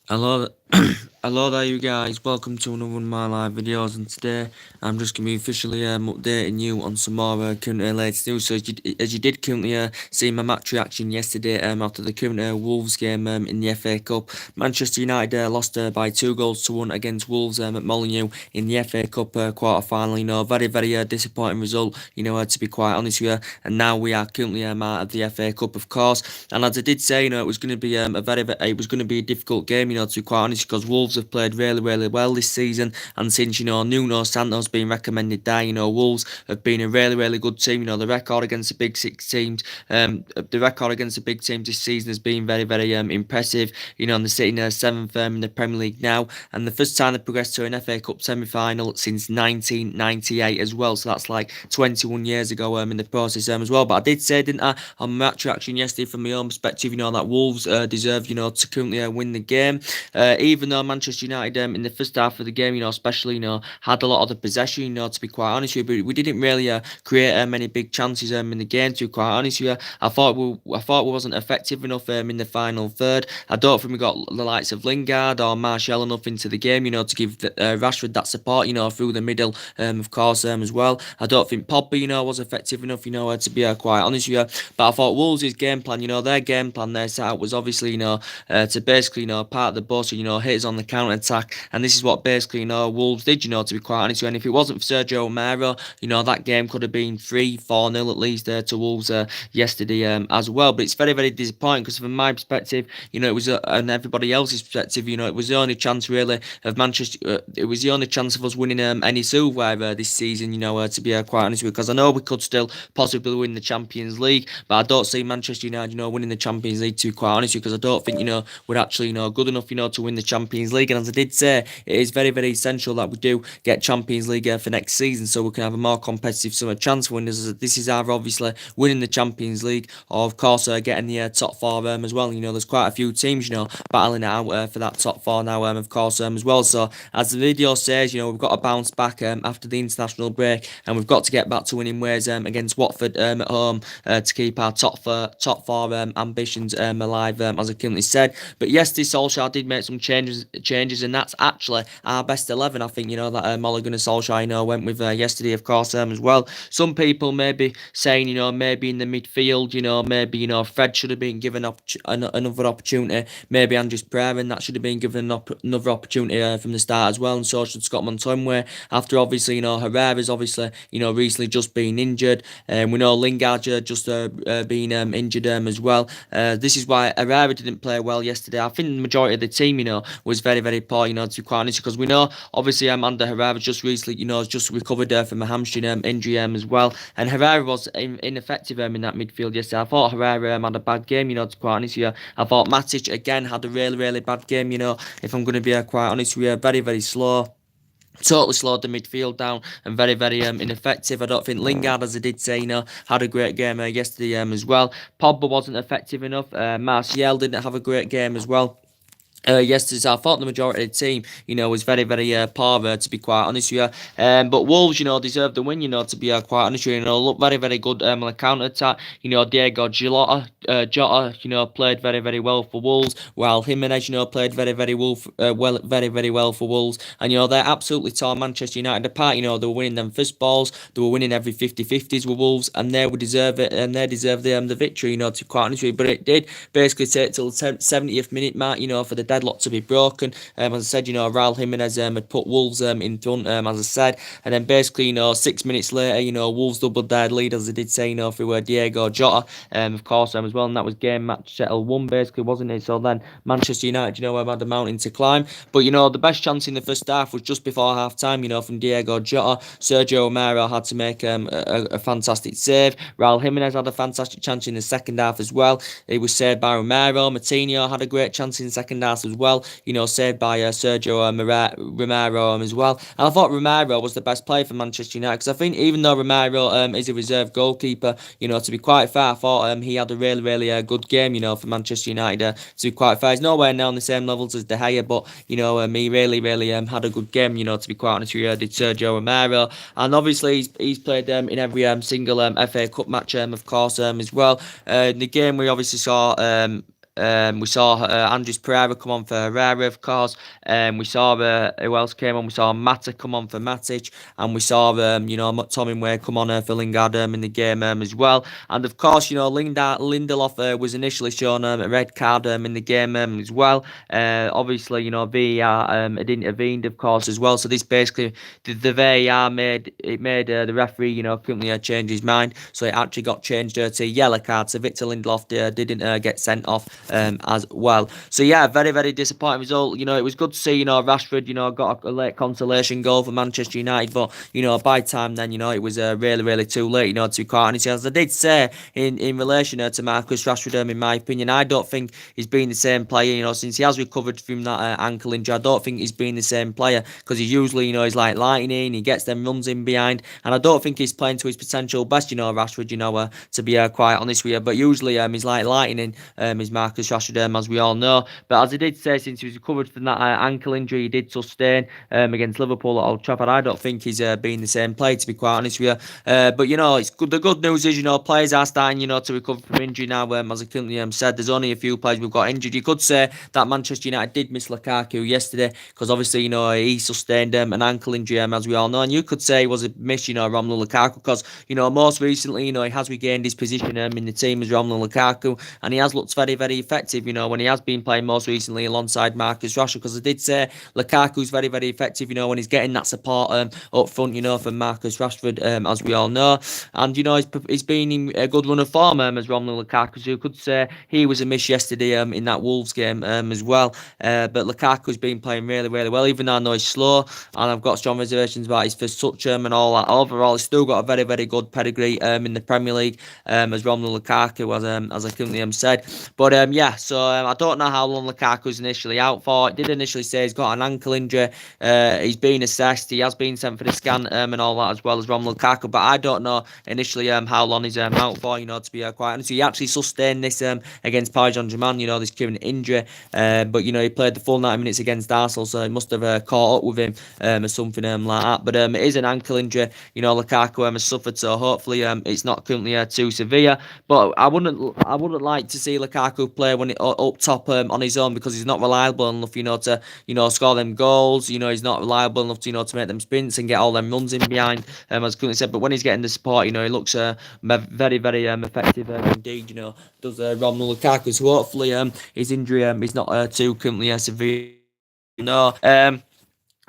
Hello, hello there, you guys. Welcome to another one of my live videos, and today I'm just gonna be officially updating you on some more current latest news. So as you did currently see my match reaction yesterday after the current Wolves game in the FA Cup, Manchester United lost by 2 goals to 1 against Wolves at Molineux in the FA Cup quarter final. Very disappointing result. To be quite honest with you, and now we are currently out of the FA Cup, of course. And as I did say, it was going to be it was going to be a difficult game. To be quite honest, because Wolves have played really well this season, and since Nuno Santos being recommended there, Wolves have been a really good team. The record against the big six teams, the record against the big teams this season has been very impressive. And they're sitting seventh in the Premier League now, and the first time they progressed to an FA Cup semi-final since 1998 as well. So that's like 21 years ago in the process as well. But I did say, didn't I, on match reaction yesterday, from my own perspective, that Wolves deserve, to currently win the game. Even though Manchester United in the first half of the game, especially, had a lot of the possession, to be quite honest with you, but we didn't really create many big chances in the game, to be quite honest with you. I thought we wasn't effective enough in the final third. I don't think we got the likes of Lingard or Martial enough into the game, to give Rashford that support, through the middle, of course, as well. I don't think Pogba, was effective enough, to be quite honest with you. But I thought Wolves' game plan, their game plan they set out was obviously, to basically, part of the bus, hit us on the counter attack, and this is what basically, Wolves did, to be quite honest with you. And if it wasn't for Sergio Romero, that game could have been 3-4-0 at least to Wolves yesterday as well. But it's very disappointing because from my perspective, it was and everybody else's perspective, it was the only chance really of Manchester. It was the only chance of us winning any silverware this season. To be quite honest with you, because I know we could still possibly win the Champions League, but I don't see Manchester United, winning the Champions League, to be quite honest with you, because I don't think, we're actually, good enough, to win the Champions League. And as I did say, it is very essential that we do get Champions League for next season, so we can have a more competitive summer chance for winners. This is either obviously winning the Champions League, or of course getting the top four as well. There's quite a few teams, battling it out for that top four now, of course, as well. So as the video says, we've got to bounce back after the international break, and we've got to get back to winning ways against Watford at home to keep our top four ambitions alive, as I currently said. But yesterday, Solskjaer did make some changes, and that's actually our best 11. I think, that Ole Gunnar Solskjaer, went with yesterday, of course, as well. Some people may be saying, maybe in the midfield, maybe, Fred should have been given another opportunity. Maybe Andres Pereira, and that should have been given another opportunity from the start as well, and so should Scott McTominay. After obviously, Herrera's obviously, recently just been injured, and we know Lingard just been injured as well. This is why Herrera didn't play well yesterday. I think the majority of the team, was very poor, to be quite honest, because we know obviously Ander Herrera just recently, has just recovered from a hamstring injury as well, and Herrera was ineffective in that midfield yesterday. I thought Herrera had a bad game, to be quite honest with you. I thought Matic again had a really bad game, if I'm going to be quite honest with you, very slow. Totally slowed the midfield down, and very ineffective. I don't think Lingard, as I did say, had a great game yesterday as well. Pogba wasn't effective enough. Martial didn't have a great game as well. Yesterday, so I thought the majority of the team, was very poor, to be quite honest with you. But Wolves, deserved the win, to be quite honest with you. Look very good on the counter attack. Diego Jota, played very well for Wolves, while Jimenez, played very well for Wolves. And they absolutely tore Manchester United apart. They were winning them first balls, they were winning every 50-50s with Wolves, and they would deserve it, and they deserve the victory, to be quite honest with you. But it did basically take till the 70th minute mark, for the deadlock to be broken. As I said, Raul Jimenez had put Wolves in front, as I said, and then basically, 6 minutes later, Wolves doubled their lead, as I did say, through Diego Jota, of course, as well, and that was game match settled 1, basically, wasn't it? So then Manchester United, had the mountain to climb, but the best chance in the first half was just before half time, from Diego Jota. Sergio Romero had to make a fantastic save. Raul Jimenez had a fantastic chance in the second half as well. He was saved by Romero. Matinho had a great chance in the second half as well, saved by Sergio Romero as well. And I thought Romero was the best player for Manchester United, because I think even though Romero is a reserve goalkeeper, to be quite fair, I thought he had a really good game, for Manchester United, to be quite fair. He's nowhere now on the same levels as De Gea, but, he really had a good game, to be quite honest with you, did Sergio Romero. And obviously he's played in every single FA Cup match, of course, as well. In the game we obviously saw We saw Andres Pereira come on for Herrera, of course. We saw who else came on? We saw Mata come on for Matic, and we saw McTominay come on for Lingard in the game as well. And of course, Lindelof was initially shown a red card in the game as well. Obviously, VAR had intervened, of course, as well. So this basically the VAR made the referee, couldn't change his mind. So it actually got changed to yellow card. So Victor Lindelof didn't get sent off as well. So yeah, very, very disappointing result. It was good to see, Rashford, got a late consolation goal for Manchester United. But, by time then, it was really, really too late, to be quite honest. As I did say in relation to Marcus Rashford, in my opinion, I don't think he's been the same player, since he has recovered from that ankle injury. I don't think he's been the same player because he's usually, he's like lightning, he gets them runs in behind, and I don't think he's playing to his potential best, Rashford, to be quite honest with you. But usually, he's like lightning, is Marcus Rashford, as we all know. But as I did say, since he was recovered from that ankle injury he did sustain against Liverpool at Old Trafford, I don't think he's been the same player, to be quite honest with you. But it's good. The good news is, players are starting, to recover from injury now. As I currently said, there's only a few players we've got injured. You could say that Manchester United did miss Lukaku yesterday because obviously, he sustained an ankle injury, as we all know. And you could say it was a miss, Romelu Lukaku, because, most recently, he has regained his position in the team as Romelu Lukaku, and he has looked very, very effective, when he has been playing most recently alongside Marcus Rashford, because I did say Lukaku's very, very effective, when he's getting that support up front, from Marcus Rashford, as we all know. And, he's been in a good run of form as Romelu Lukaku, so you could say he was a miss yesterday in that Wolves game as well. But Lukaku's been playing really, really well, even though I know he's slow, and I've got strong reservations about his first touch and all that. Overall, he's still got a very, very good pedigree in the Premier League as Romelu Lukaku, as I currently said. But so I don't know how long Lukaku's initially out for. It did initially say he's got an ankle injury. He's been assessed. He has been sent for the scan and all that, as well as Romelu Lukaku. But I don't know initially how long he's out for, to be quite honest. He actually sustained this against Paris Saint-Germain, this current injury. But, he played the full 90 minutes against Arsenal, so it must have caught up with him or something like that. But it is an ankle injury, Lukaku has suffered, so hopefully it's not currently too severe. But I wouldn't like to see Lukaku play when up top on his own, because he's not reliable enough, to score them goals. He's not reliable enough to, to make them sprints and get all them runs in behind, as currently said. But when he's getting the support, he looks very, very effective indeed, does Romelu Lukaku. So hopefully his injury is not too currently severe. No.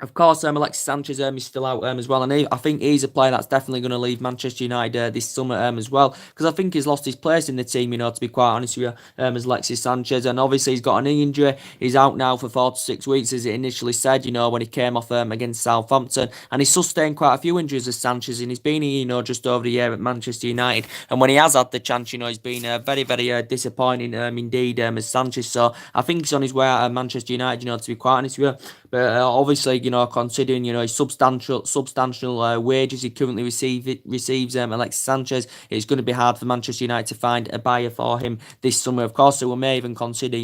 Of course, Alexis Sanchez is still out as well, and I think he's a player that's definitely going to leave Manchester United this summer as well, because I think he's lost his place in the team, to be quite honest with you, as Alexis Sanchez. And obviously he's got an knee injury. He's out now for 4 to 6 weeks, as it initially said, when he came off against Southampton. And he's sustained quite a few injuries as Sanchez, and he's been, just over a year at Manchester United. And when he has had the chance, he's been very, very disappointing indeed as Sanchez. So I think he's on his way out of Manchester United, to be quite honest with you. But obviously, considering, his substantial wages he currently receives Alexis Sanchez, it's going to be hard for Manchester United to find a buyer for him this summer. Of course, so we may even consider,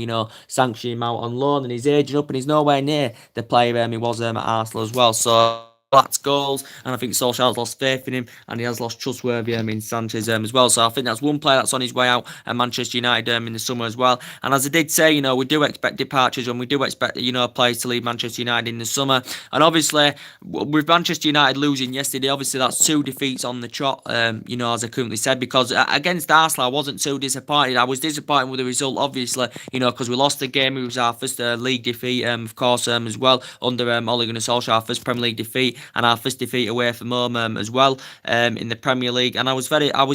sanctioning him out on loan, and he's aging up, and he's nowhere near the player he was at Arsenal as well. So that's goals, and I think Solskjaer's lost faith in him, and he has lost trustworthy in Sanchez as well. So I think that's one player that's on his way out at Manchester United in the summer as well. And as I did say, we do expect departures, and we do expect players to leave Manchester United in the summer. And obviously, with Manchester United losing yesterday, obviously that's 2 defeats on the trot, as I currently said, because against Arsenal I wasn't too disappointed. I was disappointed with the result, obviously, because we lost the game. It was our first league defeat, of course, as well, under Ole Gunnar Solskjaer, our first Premier League defeat, and our first defeat away from home as well in the Premier League. And I was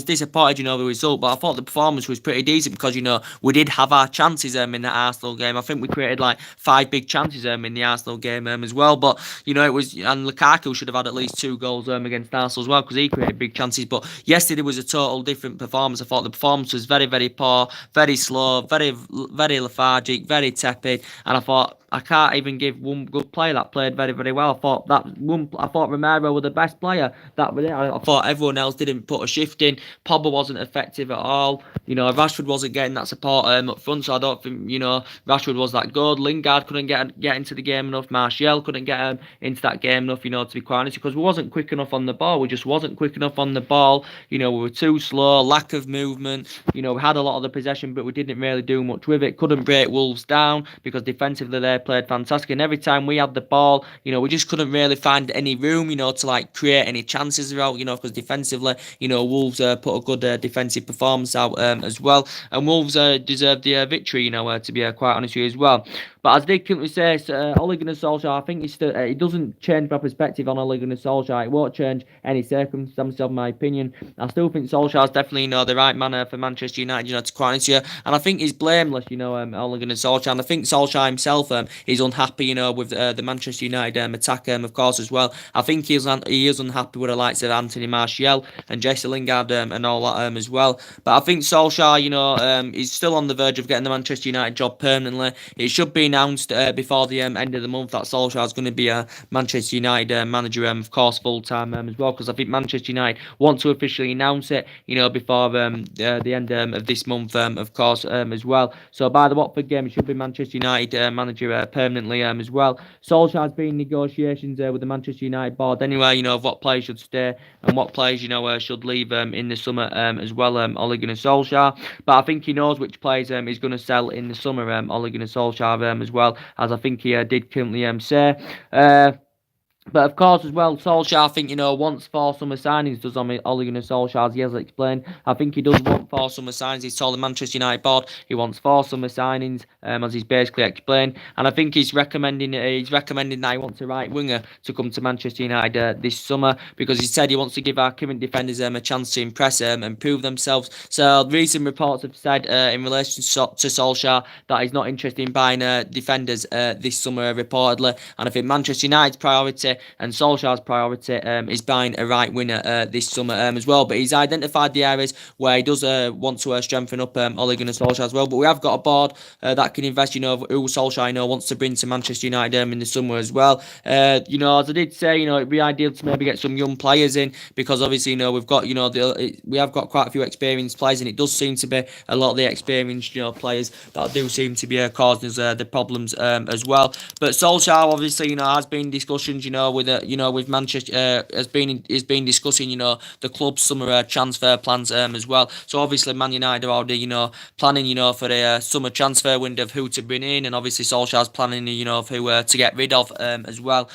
disappointed, the result, but I thought the performance was pretty decent, because we did have our chances in the Arsenal game. I think we created like 5 big chances in the Arsenal game as well. But it was, and Lukaku should have had at least 2 goals against Arsenal as well, because he created big chances. But yesterday was a total different performance. I thought the performance was very, very poor, very slow, very, very lethargic, very tepid, and I thought I can't even give one good player that played very, very well. I thought Romero was the best player. That was it. I thought everyone else didn't put a shift in. Pogba wasn't effective at all. Rashford wasn't getting that support up front, so I don't think Rashford was that good. Lingard couldn't get into the game enough. Martial couldn't get into that game enough. To be quite honest, because we wasn't quick enough on the ball. We just wasn't quick enough on the ball. We were too slow. Lack of movement. We had a lot of the possession, but we didn't really do much with it. Couldn't break Wolves down because defensively they played fantastic. And every time we had the ball, we just couldn't really find any room, to like create any chances out. Because defensively, Wolves put a good defensive performance out as well. And Wolves deserved the victory, to be quite honest with you as well. But as Dick Kintley says, Ole Gunnar Solskjaer, I think it doesn't change my perspective on Ole Gunnar Solskjaer. It won't change any circumstances, of my opinion. I still think Solskjaer is definitely, the right man for Manchester United, to quite honest with you. And I think he's blameless, Ole Gunnar Solskjaer. And I think Solskjaer himself is unhappy, with the Manchester United attack, of course, as well. I think he is unhappy with the likes of Anthony Martial and Jesse Lingard and all that as well. But I think Solskjaer, is still on the verge of getting the Manchester United job permanently. It should be announced before the end of the month that Solskjaer is going to be a Manchester United manager, of course, full time as well. Because I think Manchester United want to officially announce it, before the end of this month, of course, as well. So by the Watford game, it should be Manchester United manager permanently as well. Solskjaer's been in negotiations with the Manchester United board anyway, of what players should stay and what players, should leave in the summer as well, Ole Gunnar Solskjaer. But I think he knows which players he's going to sell in the summer, Ole Gunnar Solskjaer as well, as I think he did currently say. But of course, as well, Solskjaer, I think, wants 4 summer signings, does Ole Gunnar Solskjaer, as he has explained. I think he does want 4 summer signings. He's told the Manchester United board he wants 4 summer signings, as he's basically explained. And I think he's recommending that he wants a right winger to come to Manchester United this summer, because he said he wants to give our current defenders a chance to impress and prove themselves. So recent reports have said in relation to Solskjaer that he's not interested in buying defenders this summer, reportedly. And I think Manchester United's priority and Solskjaer's priority is buying a right winner this summer as well. But he's identified the areas where he does want to strengthen up Ole Gunnar Solskjaer as well. But we have got a board that can invest, who Solskjaer wants to bring to Manchester United in the summer as well. As I did say, it'd be ideal to maybe get some young players in, because obviously, we've got, we have got quite a few experienced players, and it does seem to be a lot of the experienced, players that do seem to be causing us the problems as well. But Solskjaer obviously, has been discussions, with Manchester, has been discussing, the club's summer transfer plans as well. So obviously, Man United are already, planning, for the summer transfer window of who to bring in, and obviously Solskjaer's planning, of who to get rid of as well.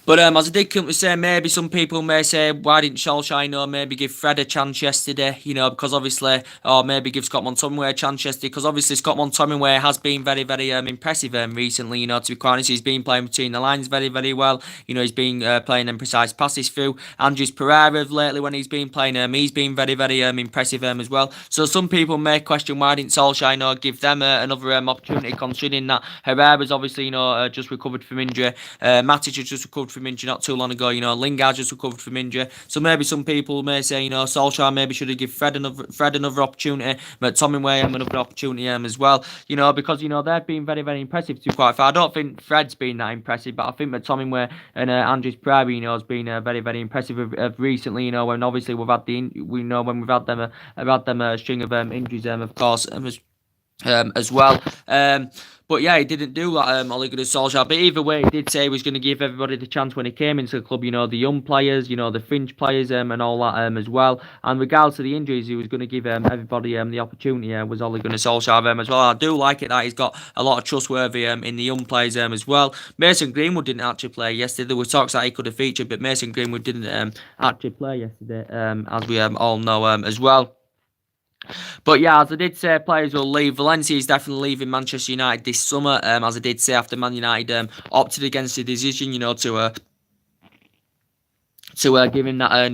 But as I did currently say, maybe some people may say, why didn't Solskjaer, maybe give Fred a chance yesterday, because obviously, or maybe give Scott McTominay a chance yesterday, because obviously Scott McTominay has been very, very impressive recently, to be quite honest. He's been playing between the lines very, very well. He's been playing them precise passes through. Andrews Pereira lately, when he's been playing, he's been very, very impressive as well. So some people may question, why didn't Solskjaer, give them another opportunity, considering that Herrera's obviously, just recovered from injury. Matic has just recovered from injury not too long ago. Lingard just recovered from injury. So maybe some people may say, Solskjaer maybe should have given Fred another opportunity, McTominay another opportunity as well. Because they've been very, very impressive to quite far. I don't think Fred's been that impressive, but I think McTominay and Andrews Pereira, has been very, very impressive recently. When obviously we've had when we've had them a string of injuries, of course, as well. But yeah, he didn't do that, Ole Gunnar Solskjaer. But either way, he did say he was going to give everybody the chance when he came into the club, the young players, the fringe players and all that as well. And regardless of the injuries, he was going to give everybody the opportunity, was Ole Gunnar Solskjaer as well. I do like it that he's got a lot of trustworthy in the young players as well. Mason Greenwood didn't actually play yesterday. There were talks that he could have featured, but Mason Greenwood didn't actually play yesterday, as we all know as well. But yeah, as I did say, players will leave. Valencia is definitely leaving Manchester United this summer, as I did say, after Man United opted against the decision, to give him that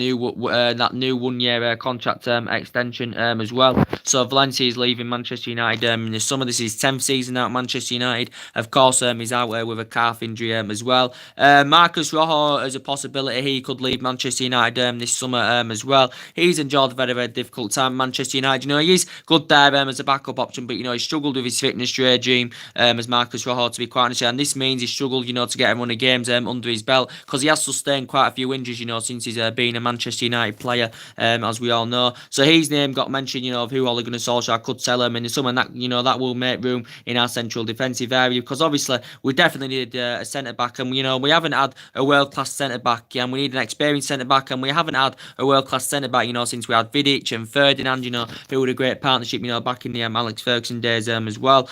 new 1 year contract extension as well. So Valencia is leaving Manchester United in the summer. This is his 10th season out at Manchester United. Of course, he's out with a calf injury as well. Marcos Rojo is a possibility. He could leave Manchester United this summer as well. He's enjoyed a very, very difficult time at Manchester United. He is good there as a backup option, but he struggled with his fitness regime as Marcos Rojo, to be quite honest. And this means he struggled, to get a run of games under his belt, because he has sustained quite a few injuries, since he's been a Manchester United player, as we all know. So his name got mentioned, of who Ole Gunnar Solskjaer could sell him in the summer, and that will make room in our central defensive area, because obviously we definitely need a centre back, and we haven't had a world class centre back, and we need an experienced centre back, and we haven't had a world class centre back, since we had Vidic and Ferdinand, who were a great partnership, back in the Alex Ferguson days as well.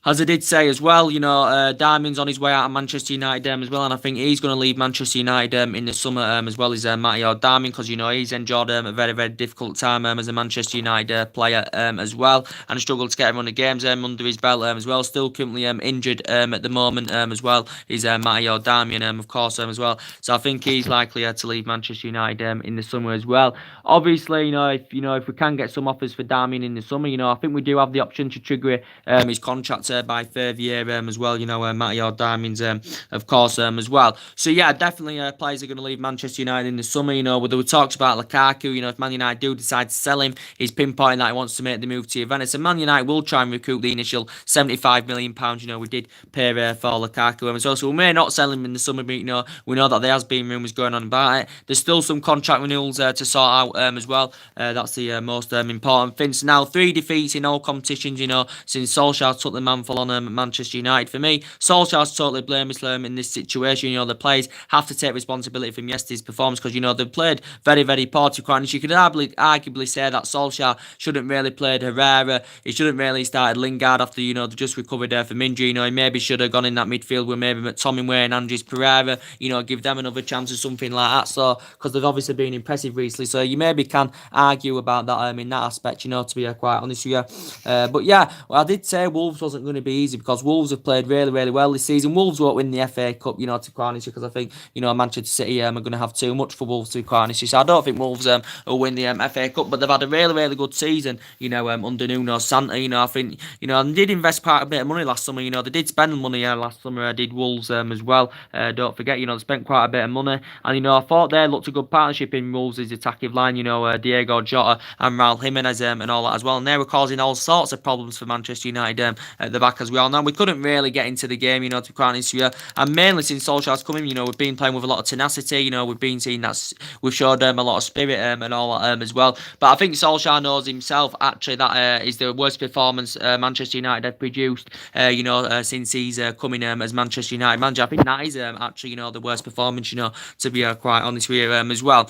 As I did say as well, Darmin's on his way out of Manchester United as well, and I think he's going to leave Manchester United in the summer as well as Matteo Darmin, because he's enjoyed a very, very difficult time as a Manchester United player as well, and struggled to get everyone the games under his belt as well. Still currently injured at the moment as well. He's Matteo Darmian of course as well. So I think he's likely to leave Manchester United in the summer as well. Obviously, if we can get some offers for Darmian in the summer, I think we do have the option to trigger his contract by third year as well, Matteo Darmin's of course as well. So yeah, definitely players are going to leave Manchester United in the summer. There were talks about Lukaku, if Man United do decide to sell him, he's pinpointing that he wants to make the move to Juventus, and Man United will try and recruit the initial £75 million, we did pay for Lukaku as well. So we may not sell him in the summer, but we know that there has been rumours going on about it. There's still some contract renewals to sort out as well. That's the most important thing. So now 3 defeats in all competitions, since Solskjaer took the mantle on Manchester United. For me, Solskjaer's totally blameless in this situation. The players have to take responsibility from yesterday's performance, because they've played very, very poor, to quite honest. You could arguably say that Solskjaer shouldn't really played Herrera. He shouldn't really started Lingard after they just recovered from injury. He maybe should have gone in that midfield with maybe McTominay and Andres Pereira. Give them another chance or something like that. So because they've obviously been impressive recently, so you maybe can argue about that in that aspect. To be quite honest with you. But yeah, I did say Wolves wasn't going to be easy, because Wolves have played really, really well this season. Wolves won't win the FA Cup, to be quite honest, because I think, Manchester City are going to have too much for Wolves, to be quite honest. So I don't think Wolves will win the FA Cup, but they've had a really, really good season, under Nuno Santa. I think, they did invest quite a bit of money last summer. They did spend money last summer. Did Wolves as well. Don't forget, they spent quite a bit of money, and I thought they looked a good partnership in Wolves' attacking line. Diego Jota and Raul Jimenez and all that as well, and they were causing all sorts of problems for Manchester United at the back as well. Now we couldn't really get into the game, to be quite honest with you, and mainly since Solskjaer's coming, we've been playing with a lot of tenacity. We've been seeing that we've showed a lot of spirit and all that as well. But I think Solskjaer knows himself actually that is the worst performance Manchester United have produced, since he's coming as Manchester United manager. I think that is actually the worst performance, to be quite honest with you as well.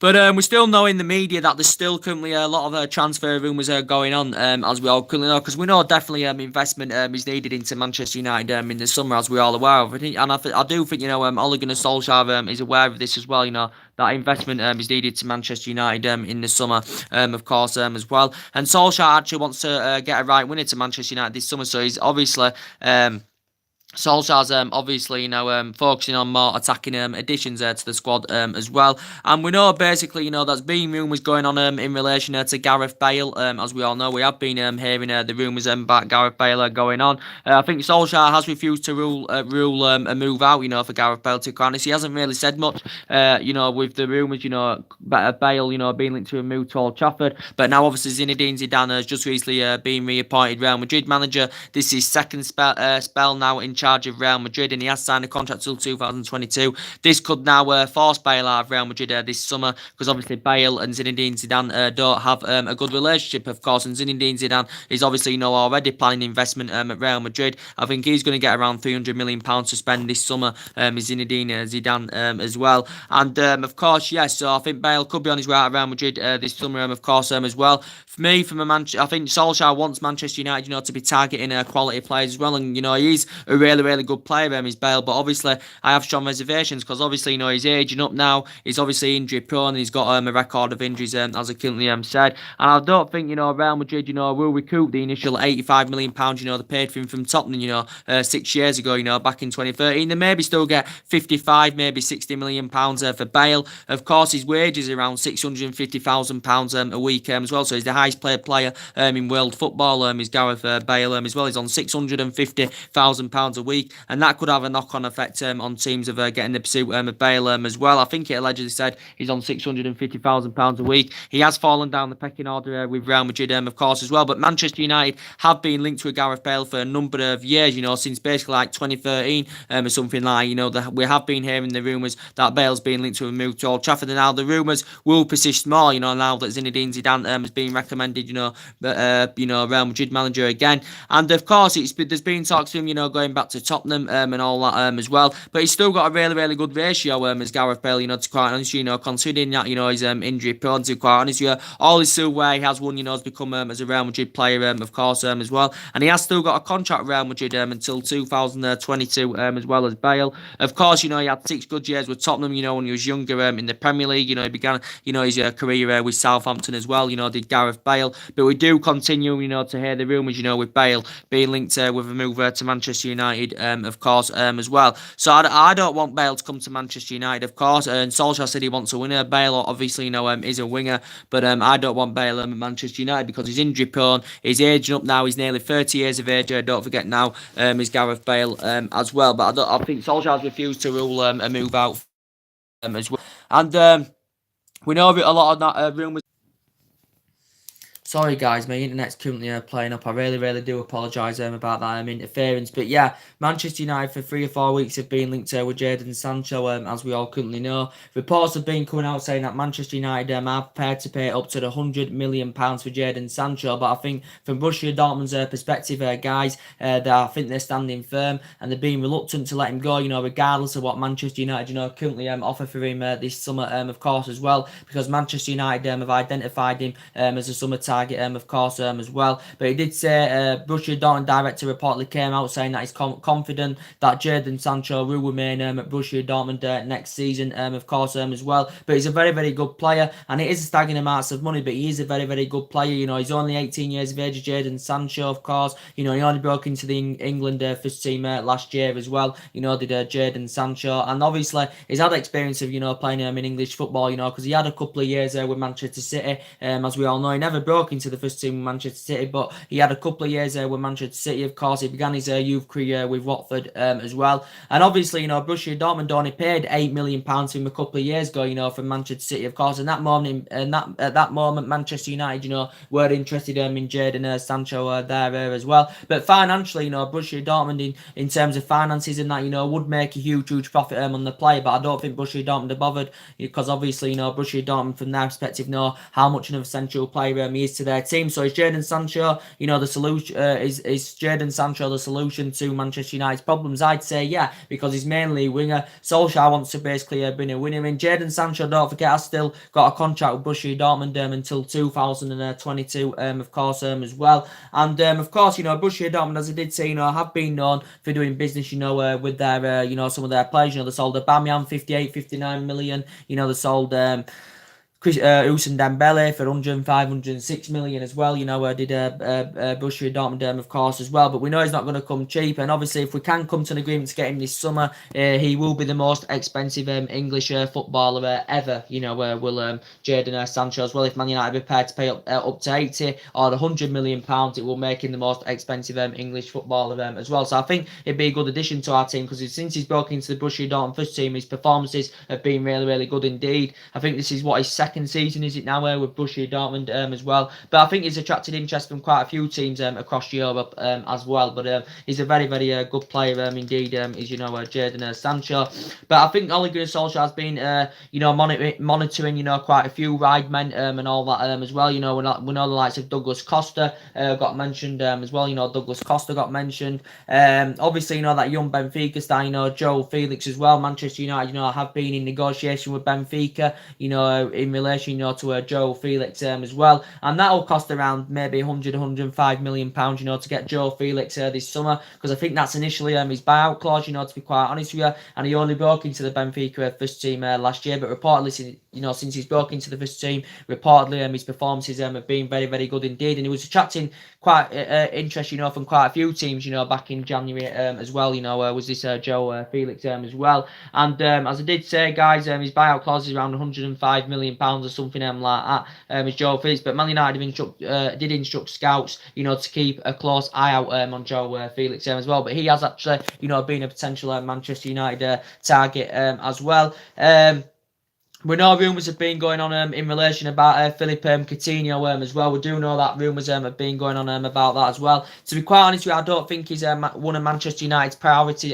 But we still know in the media that there's still currently a lot of transfer rumours going on, as we all currently know, because we know definitely investment is needed into Manchester United in the summer, as we all aware of. I do think, Ole Gunnar Solskjaer is aware of this as well, that investment is needed to Manchester United in the summer, of course, as well. And Solskjaer actually wants to get a right winner to Manchester United this summer, so he's obviously... Solskjaer's obviously focusing on more attacking additions to the squad as well, and we know basically there's been rumours going on in relation to Gareth Bale. As we all know, we have been hearing the rumours about Gareth Bale going on. I think Solskjaer has refused to rule a move out for Gareth Bale, to be honest. He hasn't really said much with the rumours Bale being linked to a move to Old Trafford, but now obviously Zinedine Zidane has just recently been reappointed Real Madrid manager. This is his second spell now in charge of Real Madrid, and he has signed a contract till 2022. This could now force Bale out of Real Madrid this summer, because obviously Bale and Zinedine Zidane don't have a good relationship, of course, and Zinedine Zidane is obviously already planning investment at Real Madrid. I think he's going to get around £300 million to spend this summer, Zinedine Zidane as well, and of course, yes, so I think Bale could be on his way out of Real Madrid this summer, of course, as well. For me, I think Solskjaer wants Manchester United, to be targeting quality players as well, and he is a really really, really good player, is Bale. But obviously, I have strong reservations because obviously, he's aging up now. He's obviously injury prone. And he's got a record of injuries, as I currently said. And I don't think, Real Madrid, will recoup the initial £85 million, they paid for him from Tottenham, 6 years ago, back in 2013. They maybe still get 55, maybe £60 million for Bale. Of course, his wages are around £650,000 a week as well. So he's the highest paid player in world football. Is Gareth Bale as well. He's on £650,000 a week, and that could have a knock-on effect on teams of getting the pursuit of Bale as well. I think it allegedly said he's on £650,000 a week. He has fallen down the pecking order with Real Madrid, of course, as well. But Manchester United have been linked with Gareth Bale for a number of years, since basically like 2013 or something like, we have been hearing the rumours that Bale's been linked to a move to Old Trafford, and now the rumours will persist more, now that Zinedine Zidane has been recommended, Real Madrid manager again. And of course, there's been talks of him, going back to Tottenham and all that as well. But he's still got a really, really good ratio as Gareth Bale, to quite honest, considering that, he's injury prone, to quite honest, all his silverware he has won, has become as a Real Madrid player, of course, as well. And he has still got a contract with Real Madrid until 2022 as well as Bale. Of course, he had 6 good years with Tottenham, when he was younger in the Premier League. He began, his career with Southampton as well, did Gareth Bale. But we do continue, to hear the rumours, with Bale being linked with a move to Manchester United, of course, as well. So I don't want Bale to come to Manchester United, of course. And Solskjaer said he wants a winner. Bale, obviously, is a winger. But I don't want Bale at Manchester United because he's injury prone. He's aging up now. He's nearly 30 years of age. Don't forget now, is Gareth Bale as well. But I think Solskjaer's refused to rule a move out as well. And we know a lot of that rumours. Sorry guys, my internet's currently playing up. I really, really do apologise about that interference. But yeah, Manchester United for 3 or 4 weeks have been linked with Jadon Sancho, as we all currently know. Reports have been coming out saying that Manchester United are prepared to pay up to the £100 million for Jadon Sancho. But I think from Borussia Dortmund's perspective, guys, I think they're standing firm and they're being reluctant to let him go, regardless of what Manchester United, currently offer for him this summer, of course, as well. Because Manchester United have identified him as a summer target, of course, as well. But he did say, Borussia Dortmund director reportedly came out saying that he's confident that Jadon Sancho will remain at Borussia Dortmund next season, of course, as well. But he's a very, very good player, and it is a staggering amounts of money, but he is a very, very good player. He's only 18 years of age, Jadon Sancho, of course. He only broke into the England first team last year as well. Did Jadon Sancho, and obviously he's had experience of playing in English football, because he had a couple of years with Manchester City, as we all know. He never broke into the first team with Manchester City, but he had a couple of years with Manchester City, of course. He began his youth career with Watford as well. And obviously, Borussia Dortmund only paid £8 million to him a couple of years ago, from Manchester City, of course. And at that moment, Manchester United, were interested in Jadon Sancho there as well. But financially, Borussia Dortmund in terms of finances and that, would make a huge profit on the player. But I don't think Borussia Dortmund are bothered because obviously, Borussia Dortmund from their perspective know how much of a central player he is to their team. So is Jadon Sancho, the solution? Is Jadon Sancho the solution to Manchester United's problems? I'd say yeah, because he's mainly a winger. Solskjaer wants to basically bring a winner in. Jadon Sancho, don't forget, has still got a contract with Borussia Dortmund until 2022, of course, as well. And of course, Borussia Dortmund, as I did say, have been known for doing business, with their, some of their players. They sold Aubameyang 58, 59 million. They sold Ousmane Dembele for 105, 106 million as well. Did Borussia Dortmund, of course, as well. But we know he's not going to come cheap. And obviously, if we can come to an agreement to get him this summer, he will be the most expensive English footballer ever. Will Jadon Sancho as well. If Man United are prepared to pay up to 80 or £100 million, it will make him the most expensive English footballer as well. So I think it'd be a good addition to our team because since he's broken into the Borussia Dortmund first team, his performances have been really, really good indeed. I think this is what his second season, is it now, with Borussia Dortmund as well. But I think he's attracted interest from quite a few teams across Europe as well. But he's a very, very good player indeed, is Jadon Sancho. But I think Ole Gunnar Solskjaer has been monitoring quite a few ride men and all that as well. We know the likes of Douglas Costa got mentioned as well. Douglas Costa got mentioned. Obviously, that young Benfica star, Joe Felix as well. Manchester United, have been in negotiation with Benfica, in relation relation, to Joe Felix as well, and that'll cost around maybe 105 million pounds, to get Joe Felix this summer, because I think that's initially his buyout clause, to be quite honest with you, and he only broke into the Benfica first team last year, but reportedly, since he's broke into the first team, reportedly his performances have been very, very good indeed, and he was attracting quite interest, from quite a few teams, back in January as well, was this Joe Felix as well. And as I did say, guys, his buyout clause is around 105 million pounds or something like that. Is Joe Felix, but Man United did instruct scouts, to keep a close eye out on Joe Felix as well. But he has actually, been a potential Manchester United target as well. We know rumours have been going on in relation about Philippe Coutinho as well. We do know that rumours have been going on about that as well. To be quite honest with you, I don't think he's one of Manchester United's priorities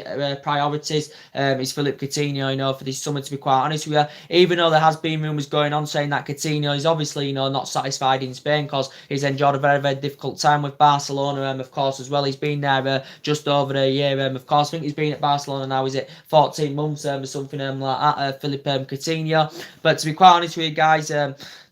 is Philippe Coutinho, for this summer, to be quite honest with you. Even though there has been rumours going on saying that Coutinho is obviously, not satisfied in Spain because he's enjoyed a very, very difficult time with Barcelona, of course, as well. He's been there just over a year, of course. I think he's been at Barcelona now, is it 14 months or something like that, Philippe Coutinho. But to be quite honest with you guys,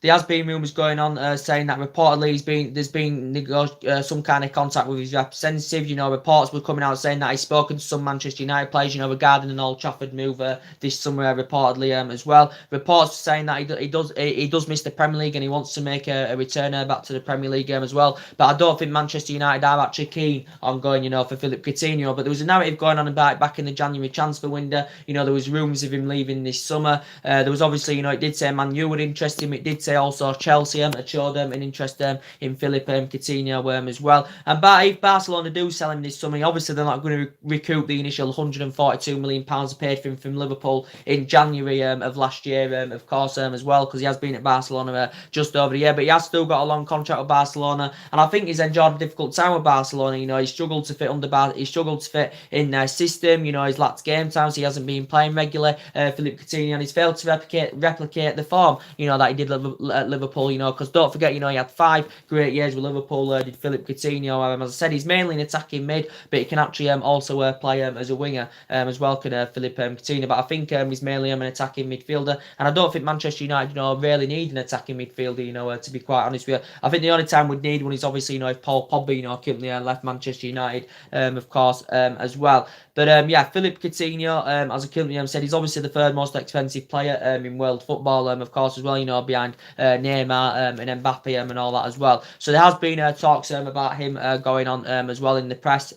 there has been rumours going on saying that reportedly there's been some kind of contact with his representative. Reports were coming out saying that he's spoken to some Manchester United players, regarding an Old Trafford move this summer, reportedly as well. Reports saying that he does miss the Premier League and he wants to make a return back to the Premier League as well. But I don't think Manchester United are actually keen on going, for Philippe Coutinho. But there was a narrative going on about it back in the January transfer window. There was rumours of him leaving this summer. There was obviously, it did say Man U were interested in him. It did say also Chelsea showed an interest in Philippe Coutinho as well. And if Barcelona do sell him this summer, obviously they're not going to recoup the initial 142 million pounds paid for him from Liverpool in January of last year, of course, as well, because he has been at Barcelona just over a year, but he has still got a long contract with Barcelona, and I think he's enjoyed a difficult time with Barcelona. He struggled to fit he struggled to fit in their system. He's lacked game time, so he hasn't been playing regularly. Philippe Coutinho, and he's failed to replicate the form, that he did at Liverpool, because don't forget, he had 5 great years with Liverpool, did Philippe Coutinho. As I said, he's mainly an attacking mid, but he can actually also play as a winger as well, can Philippe Coutinho. But I think he's mainly an attacking midfielder, and I don't think Manchester United, really need an attacking midfielder, to be quite honest with you. I think the only time we'd need one is obviously, if Paul Pogba, currently left Manchester United, of course, as well. But Philippe Coutinho, as I currently said, he's obviously the third most expensive player in world football, of course, as well, behind Neymar and Mbappe and all that as well. So there has been talks about him going on as well in the press.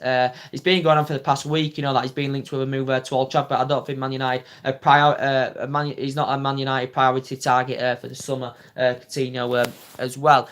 It's been going on for the past week, that he's been linked with a move to Old Trafford, but I don't think Man United he's not a Man United priority target for the summer, Coutinho as well.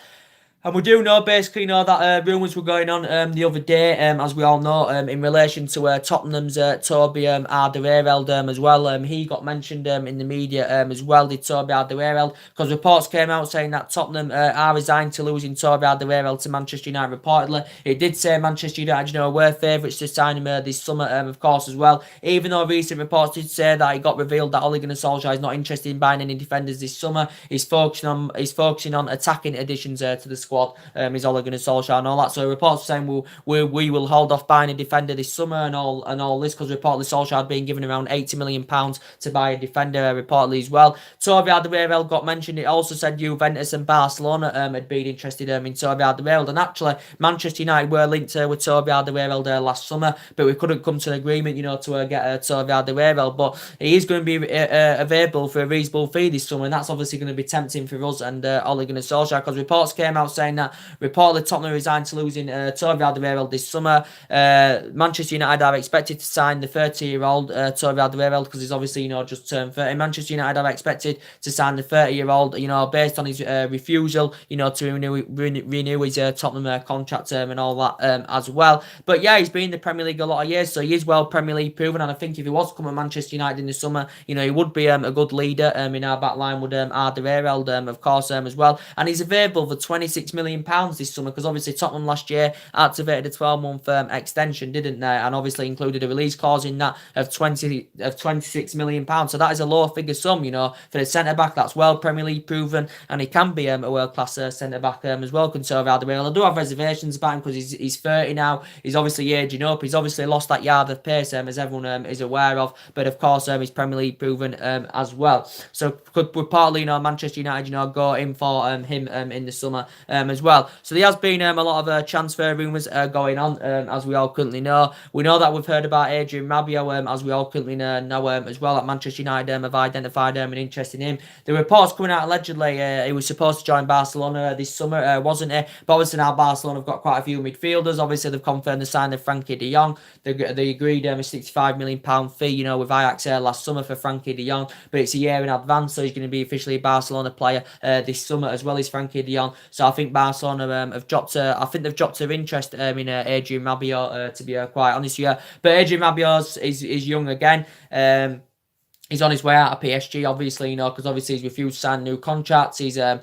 And we do know, basically, that rumours were going on the other day, as we all know, in relation to Tottenham's Toby Alderweireld as well. He got mentioned in the media as well, did Toby Alderweireld, because reports came out saying that Tottenham are resigned to losing Toby Alderweireld to Manchester United, reportedly. It did say Manchester United, were favourites to sign him this summer, of course, as well. Even though recent reports did say that it got revealed that Ole Gunnar Solskjaer is not interested in buying any defenders this summer. He's focusing on attacking additions to the squad. Is Ole Gunnar Solskjaer and all that. So reports saying we will hold off buying a defender this summer and all this, because reportedly Solskjaer had been given around £80 million to buy a defender, reportedly as well. Toby Alderweireld got mentioned. It also said Juventus and Barcelona had been interested in Toby Alderweireld, and actually Manchester United were linked with Toby Alderweireld last summer, but we couldn't come to an agreement, to get Toby Alderweireld. But he is going to be available for a reasonable fee this summer, and that's obviously going to be tempting for us and Ole Gunnar Solskjaer, because reports came out saying that reportedly Tottenham resigned to losing Toby Alderweireld this summer. Manchester United are expected to sign the 30-year-old Toby Alderweireld, because he's obviously just turned 30. Manchester United are expected to sign the 30-year-old, based on his refusal, to renew his Tottenham contract term and all that as well. But yeah, he's been in the Premier League a lot of years, so he is well Premier League proven, and I think if he was to come to Manchester United in the summer, he would be a good leader in our back line with Alderweireld, of course, as well. And he's available for £26 £26 million this summer, because obviously Tottenham last year activated a 12-month extension, didn't they? And obviously included a release clause in that of £26 million. So that is a low figure sum, you know, for the centre-back that's well Premier League proven, and he can be a world-class centre-back as well, Quintero Alderweireld. I do have reservations about him because he's 30 now. He's obviously aging up. He's obviously lost that yard of pace, as everyone is aware of. But of course, he's Premier League proven as well. So could partly, you know, Manchester United, you know, go in for him in the summer as well. So there has been a lot of transfer rumours going on, as we all currently know. We know that we've heard about Adrian Rabiot, as we all currently know as well, that Manchester United have identified an interest in him. The reports coming out allegedly he was supposed to join Barcelona this summer, wasn't he? But obviously now Barcelona have got quite a few midfielders. Obviously they've confirmed the sign of Frankie de Jong. They agreed a £65 million fee, you know, with Ajax last summer for Frankie de Jong, but it's a year in advance, so he's going to be officially a Barcelona player this summer as well as Frankie de Jong. So I think Barcelona have dropped. I think they've dropped their interest in Adrian Rabiot, to be quite honest with you. But Adrian Rabiot is young again. He's on his way out of PSG, obviously, you know, because obviously he's refused to sign new contracts. He's not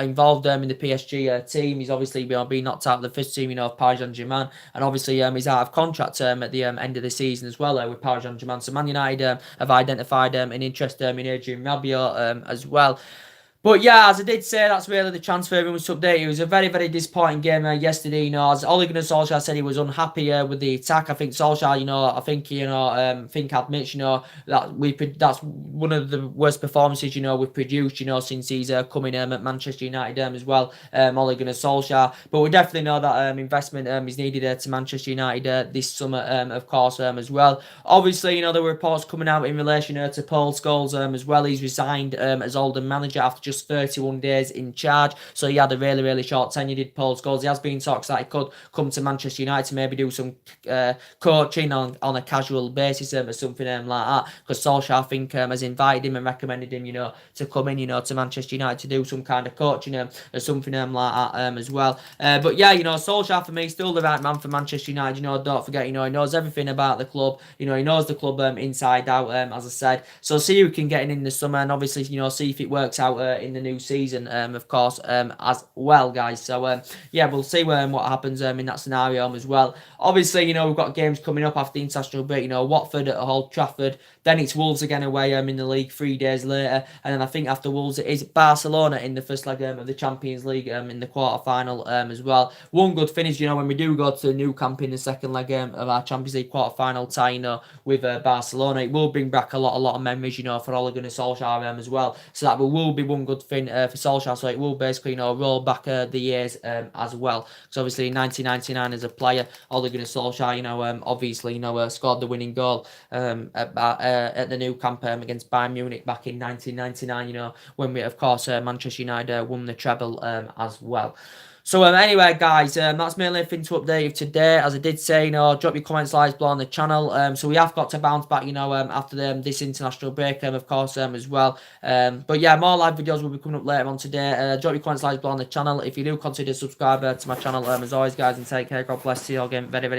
involved in the PSG team. He's obviously been knocked out of the first team, you know, of Paris Saint-Germain, and obviously he's out of contract at the end of the season as well with Paris Saint-Germain. So Man United have identified an interest in Adrian Rabiot as well. But yeah, as I did say, that's really the transfer rumours update. It was a very, very disappointing game yesterday. You know, as Ole Gunnar Solskjaer said, he was unhappy with the attack. I think Solskjaer, you know, think admits, you know, that that's one of the worst performances, you know, we've produced, you know, since he's coming at Manchester United as well, Ole Gunnar Solskjaer. But we definitely know that investment is needed to Manchester United this summer, of course, as well. Obviously, you know, there were reports coming out in relation to Paul Scholes as well. He's resigned as Oldham manager after just 31 days in charge, so he had a really, really short tenure, did Paul Scholes. He has been talks that he could come to Manchester United to maybe do some coaching on a casual basis or something like that, because Solskjaer, I think, has invited him and recommended him, you know, to come in, you know, to Manchester United to do some kind of coaching or something like that as well. But yeah, you know, Solskjaer for me still the right man for Manchester United. You know, don't forget, you know, he knows everything about the club. You know, he knows the club inside out, as I said. So see who can get in the summer, and obviously, you know, see if it works out in the new season, of course, as well, guys. So yeah, we'll see what happens in that scenario as well. Obviously, you know, we've got games coming up after the international break. You know, Watford at Old Trafford, then it's Wolves again away in the league 3 days later, and then I think after Wolves it is Barcelona in the first leg of the Champions League in the quarter-final as well. One good finish, you know, when we do go to the Nou Camp in the second leg of our Champions League quarter-final tie, you know, with Barcelona, it will bring back a lot of memories, you know, for Ole Gunnar Solskjaer as well. So that will be one good thing for Solskjaer. So it will basically, you know, roll back the years as well. So obviously in 1999 as a player, Ole Gunnar Solskjaer, you know, obviously, you know, scored the winning goal at the Nou Camp against Bayern Munich back in 1999, you know, when we, of course, Manchester United won the treble as well. So anyway, guys, that's mainly everything to update you today. As I did say, you know, drop your comments, likes below on the channel. So we have got to bounce back, you know, after this international break, of course, as well. But yeah, more live videos will be coming up later on today. Drop your comments, likes below on the channel. If you do consider subscribing to my channel, as always, guys, and take care. God bless you all again. Very, very